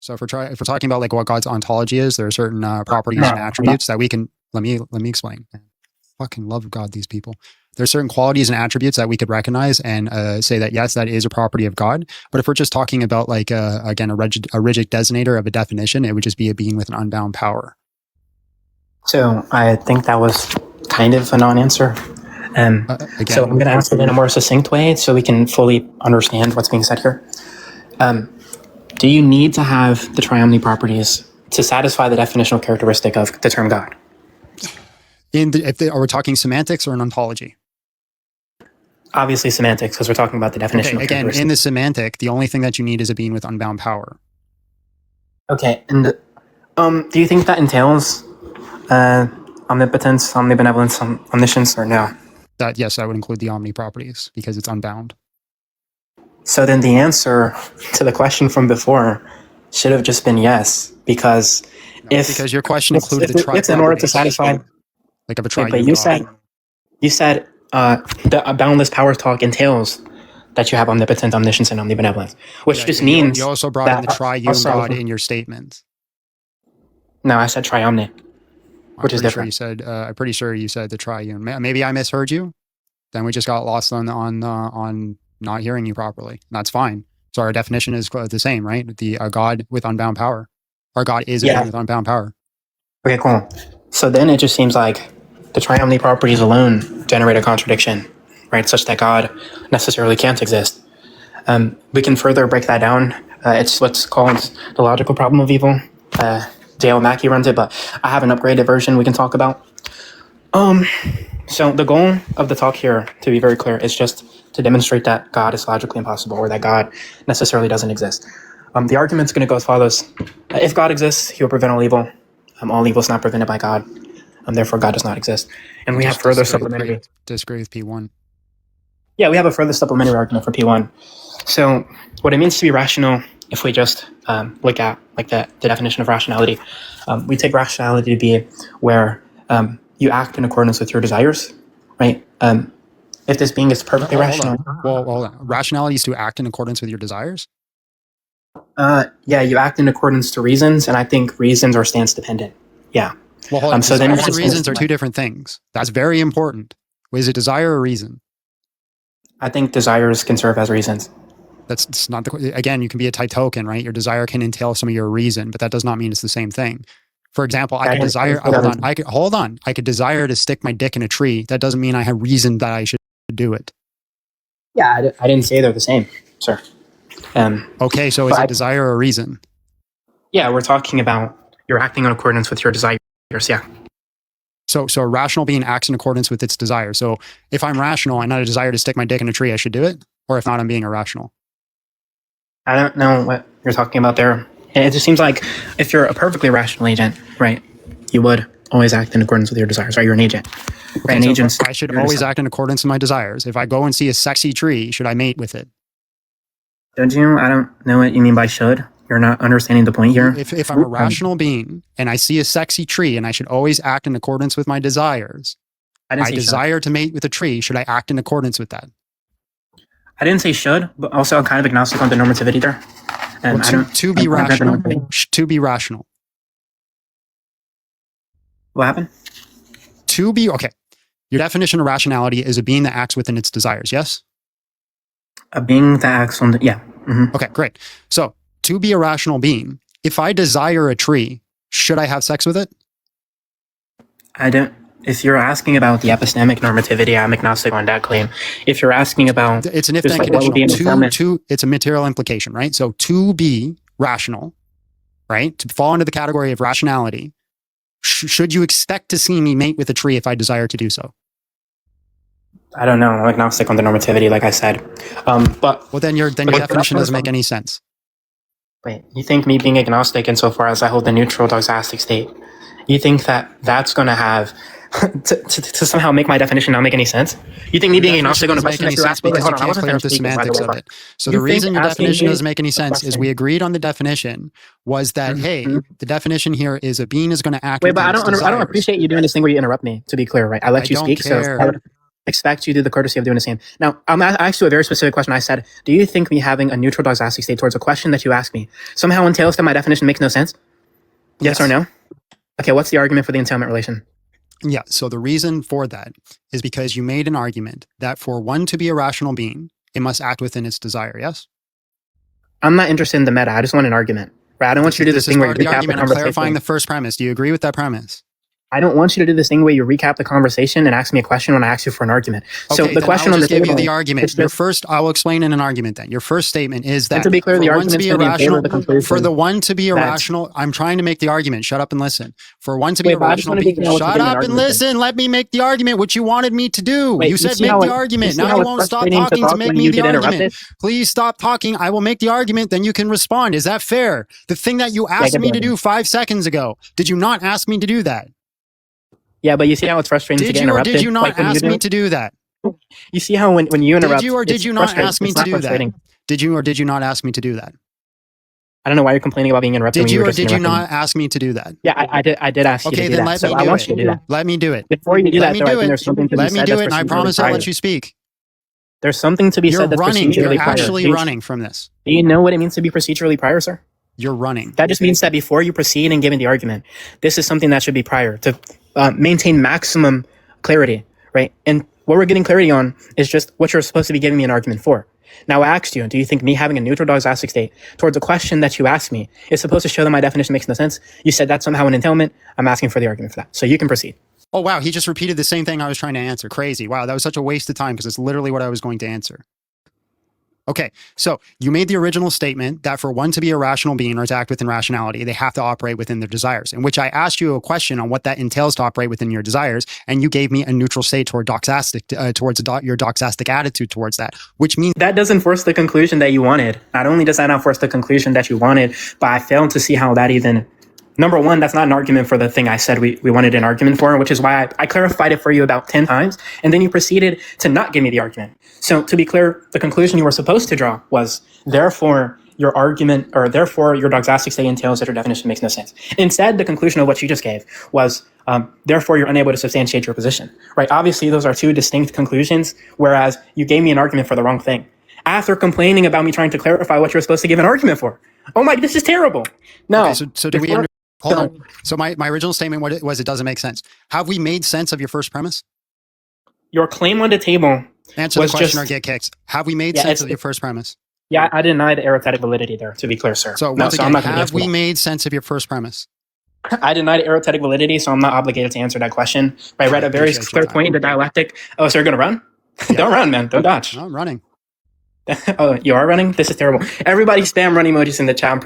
So if we're talking about like what God's ontology is, there are certain properties and attributes that we can. Let me explain. Fucking love God, these people. There's certain qualities and attributes that we could recognize and say that yes, that is a property of God. But if we're just talking about like again a rigid designator of a definition, it would just be a being with an unbound power. So I think that was kind of a non-answer. So I'm going to ask it in a more succinct way so we can fully understand what's being said here. Do you need to have the triomny properties to satisfy the definitional characteristic of the term God? Are we talking semantics or an ontology? Obviously semantics, because we're talking about the definition. Okay, again, in the semantic, the only thing that you need is a being with unbound power. Okay, and do you think that entails omnipotence, omnibenevolence, omniscience, or no? Yes, that would include the omni properties because it's unbound. So then the answer to the question from before should have just been yes, because because your question included the triune. In order to satisfy, like of a triune. But you said the boundless power talk entails that you have omnipotence, omniscience, and omnibenevolence, which just means you also brought in the triune God in your statement. No, I said triomni, which is different. Sure I'm pretty sure you said the triune. Maybe I misheard you. Then we just got lost on not hearing you properly. That's fine. So our definition is the same, right? The God with unbound power. Our God is a being with unbound power. Okay, cool. So then it just seems like the triomni properties alone generate a contradiction, right? Such that God necessarily can't exist. We can further break that down. It's what's called the logical problem of evil. Dale Mackey runs it, but I have an upgraded version we can talk about. So the goal of the talk here, to be very clear, is just to demonstrate that God is logically impossible or that God necessarily doesn't exist. The argument's going to go as follows. If God exists, he will prevent all evil. All evil is not prevented by God. Therefore, God does not exist. And we have further supplementary. Disagree with P1. Yeah, we have a further supplementary argument for P1. So what it means to be rational, if we just look at like the definition of rationality, we take rationality to be where you act in accordance with your desires, right? If this being is perfectly rational. Hold on. Rationality is to act in accordance with your desires? Yeah, you act in accordance to reasons, and I think reasons are stance dependent. Yeah. Well, hold on. So then reasons are two different things. That's very important. Is it desire or reason? I think desires can serve as reasons. That's not again, you can be a tight token, right? Your desire can entail some of your reason, but that does not mean it's the same thing. For example, I could desire, I could desire to stick my dick in a tree. That doesn't mean I have reason that I should do it. Yeah, I didn't say they're the same, sir. Okay, so is it desire or reason? Yeah, we're talking about you're acting in accordance with your desires, yeah. So a rational being acts in accordance with its desire. So if I'm rational and not a desire to stick my dick in a tree, I should do it? Or if not, I'm being irrational? I don't know what you're talking about there. It just seems like if you're a perfectly rational agent, right, you would always act in accordance with your desires, right? You're an agent. Okay, right? So I should always act in accordance with my desires. If I go and see a sexy tree, should I mate with it? Don't you? I don't know what you mean by should. You're not understanding the point here. If I'm a rational being and I see a sexy tree and I should always act in accordance with my desires, I desire to mate with a tree, should I act in accordance with that? I didn't say should, but also I'm kind of agnostic on the normativity there. To be rational. To be rational. What happened? Okay. Your definition of rationality is a being that acts within its desires, yes? A being that acts on the, yeah. Mm-hmm. Okay, great. So, to be a rational being, if I desire a tree, should I have sex with it? I don't. If you're asking about the epistemic normativity, I'm agnostic on that claim. If you're asking about, it's an if-then conditional. It's a material implication, right? So to be rational, right? To fall into the category of rationality, should you expect to see me mate with a tree if I desire to do so? I don't know. I'm agnostic on the normativity, like I said. But well, then your definition doesn't make any sense. Wait, you think me being agnostic insofar as I hold the neutral doxastic state, you think that that's going to have to somehow make my definition not make any sense? You think me being agnostic on a question make any sense because you can't clear up the semantics of it. So the reason your definition doesn't make any sense is we agreed on the definition was that, hey, the definition here is a being is going to act. Wait, but I don't appreciate you doing this thing where you interrupt me, to be clear, right? I let you speak. So expect you to do the courtesy of doing the same. Now, I asked you a very specific question. I said, do you think me having a neutral doxastic state towards a question that you asked me somehow entails that my definition makes no sense? Yes or no? Okay, what's the argument for the entailment relation? Yeah, so the reason for that is because you made an argument that for one to be a rational being, it must act within its desire, yes? I'm not interested in the meta. I just want an argument. Right? I don't want you to do this thing where you recap the I'm conversation. clarifying the first premise. Do you agree with that premise? I don't want you to do this thing where you recap the conversation and ask me a question when I ask you for an argument. So Okay, the question I will on the just give table, you the argument. Your first, I will explain in an argument then. Your first statement is that and to be clear, the argument is for the one to be irrational, I'm trying to make the argument. Shut up and listen. For one to be irrational, shut up and listen. Let me make the argument, which you wanted me to do. You said make the argument. Now you won't stop talking to make me the argument. Please stop talking. I will make the argument, then you can respond. Is that fair? The thing that you asked me to do 5 seconds ago, did you not ask me to do that? Yeah, but you see how it's frustrating to get interrupted? Did you not ask me to do that? You see how when you interrupt, did you or did you not ask me to do that? Did you or did you not ask me to do that? I don't know why you're complaining about being interrupted. Did you or did you not ask me to do that? Yeah, I did ask you to do that. Okay, then let me do it. Let me do it. Before you do that, there's something to be said. Let me do it, and I promise I'll let you speak. There's something to be said that's procedurally prior. You're actually running from this. Do you know what it means to be procedurally prior, sir? You're running. That just means that before you proceed in giving the argument, this is something that should be prior to maintain maximum clarity, right? And what we're getting clarity on is just what you're supposed to be giving me an argument for. Now, I asked you, do you think me having a neutral doxastic state towards a question that you asked me is supposed to show that my definition makes no sense? You said that's somehow an entailment. I'm asking for the argument for that. So you can proceed. Oh, wow. He just repeated the same thing I was trying to answer. Crazy. Wow. That was such a waste of time because it's literally what I was going to answer. Okay, so you made the original statement that for one to be a rational being or to act within rationality, they have to operate within their desires, in which I asked you a question on what that entails to operate within your desires, and you gave me a neutral state toward doxastic, towards your doxastic attitude towards that, which means... That doesn't force the conclusion that you wanted. Not only does that not force the conclusion that you wanted, but I failed to see how that even... Number one, that's not an argument for the thing I said we wanted an argument for, which is why I clarified it for you about 10 times, and then you proceeded to not give me the argument. So to be clear, the conclusion you were supposed to draw was, therefore, your argument, or therefore your doxastic state entails that your definition makes no sense. Instead, the conclusion of what you just gave was, therefore you're unable to substantiate your position, right? Obviously, those are two distinct conclusions, whereas you gave me an argument for the wrong thing. After complaining about me trying to clarify what you're supposed to give an argument for. Oh my, this is terrible. No. Okay, so do we... Hold on. So my original statement was it doesn't make sense. Have we made sense of your first premise? Your claim on the table Answer the question or get kicked. Have we made sense of your first premise? Yeah, I denied arithmetic validity there, to be clear, sir. So once again, have we made sense of your first premise? I denied arithmetic validity, so I'm not obligated to answer that question. I read a very clear point in the dialectic. Oh, so you're going to run? Yeah. Don't run, man. Don't dodge. No, I'm running. Oh, you are running? This is terrible. Everybody spam run emojis in the chat.